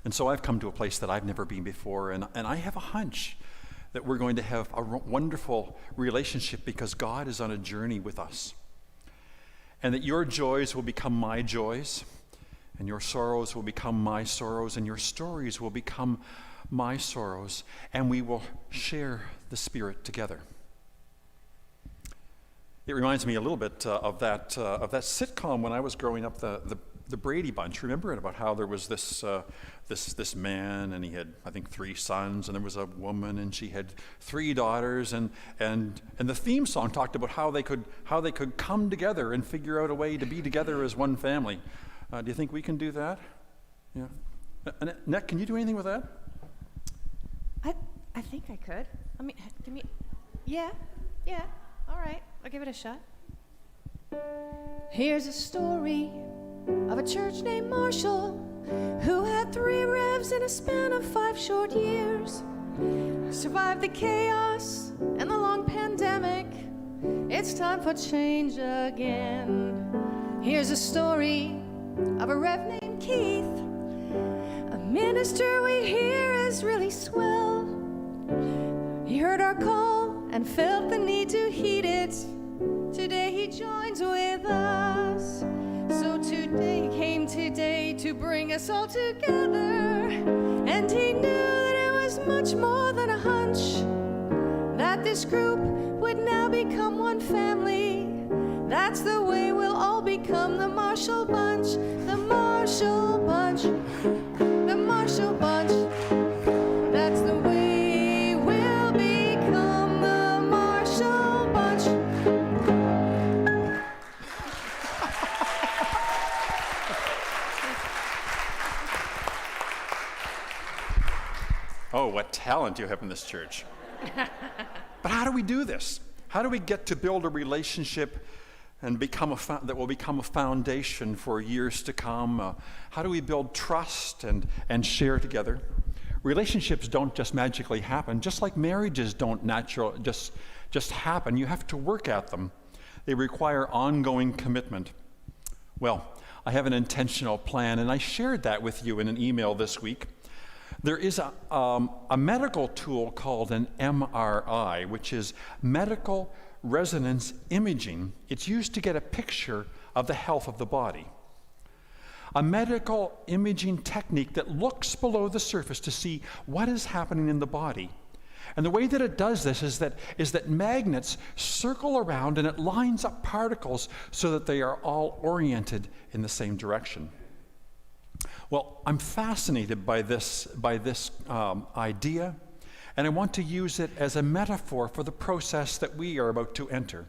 And so I've come to a place that I've never been before, and I have a hunch that we're going to have a wonderful relationship because God is on a journey with us. And that your joys will become my joys, and your sorrows will become my sorrows, and your stories will become my sorrows, and we will share the Spirit together. It reminds me a little bit of that sitcom when I was growing up, the Brady Bunch. Remember it, about how there was this man, and he had, I think, 3 sons, and there was a woman, and she had 3 daughters, and the theme song talked about how they could come together and figure out a way to be together as one family. Do you think we can do that? Yeah. Annette, can you do anything with that? I think I could. Yeah, all right, I'll give it a shot. Here's a story of a church named Marshall who had 3 revs in a span of 5 short years. Survived the chaos and the long pandemic. It's time for change again. Here's a story of a Rev named Keith, a minister we hear is really swell. He heard our call and felt the need to heed it. Today he joins with us. So today he came today to bring us all together. And he knew that it was much more than a hunch, that this group would now become one family. That's the way we'll all become the Marshall Bunch, the Marshall Bunch, the Marshall Bunch. That's the way we'll become the Marshall Bunch. Oh, what talent you have in this church. But how do we do this? How do we get to build a relationship and that will become a foundation for years to come? How do we build trust and share together? Relationships don't just magically happen, just like marriages don't just happen. You have to work at them. They require ongoing commitment. Well, I have an intentional plan, and I shared that with you in an email this week. There is a medical tool called an MRI, which is medical resonance imaging. It's used to get a picture of the health of the body. A medical imaging technique that looks below the surface to see what is happening in the body. And the way that it does this is that magnets circle around and it lines up particles so that they are all oriented in the same direction. Well, I'm fascinated by this idea, and I want to use it as a metaphor for the process that we are about to enter.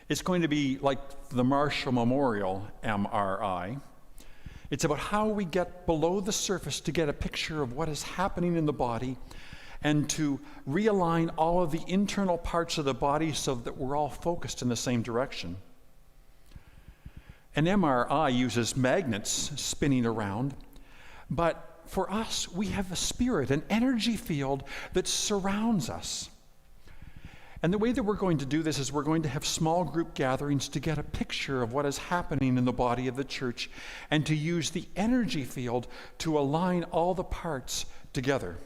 It's going to be like the Marshall Memorial MRI. It's about how we get below the surface to get a picture of what is happening in the body and to realign all of the internal parts of the body so that we're all focused in the same direction. An MRI uses magnets spinning around, but for us, we have a spirit, an energy field that surrounds us. And the way that we're going to do this is we're going to have small group gatherings to get a picture of what is happening in the body of the church and to use the energy field to align all the parts together.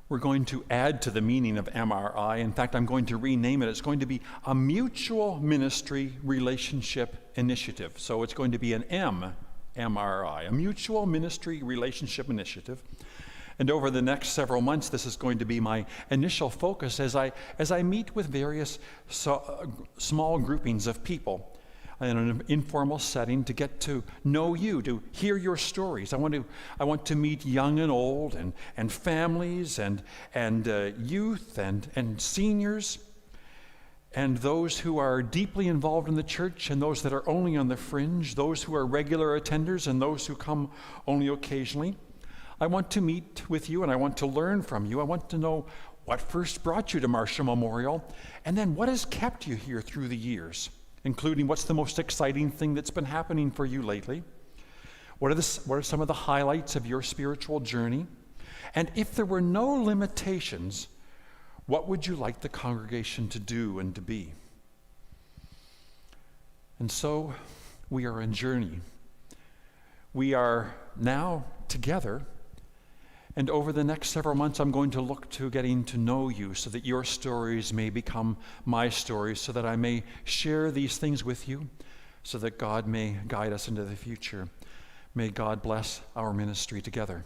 We're going to add to the meaning of MRI. In fact, I'm going to rename it. It's going to be a mutual ministry relationship initiative. So it's going to be an MMRI, a mutual ministry relationship initiative. And over the next several months, this is going to be my initial focus as I meet with various small groupings of people in an informal setting to get to know you, to hear your stories. I want to meet young and old and families and youth and seniors and those who are deeply involved in the church and those that are only on the fringe, those who are regular attenders and those who come only occasionally. I want to meet with you and I want to learn from you. I want to know what first brought you to Marshall Memorial and then what has kept you here through the years, including what's the most exciting thing that's been happening for you lately. What are some of the highlights of your spiritual journey? And if there were no limitations, what would you like the congregation to do and to be? And so we are on journey. we are now together, and over the next several months, I'm going to look to getting to know you so that your stories may become my stories, so that I may share these things with you, so that God may guide us into the future. May God bless our ministry together.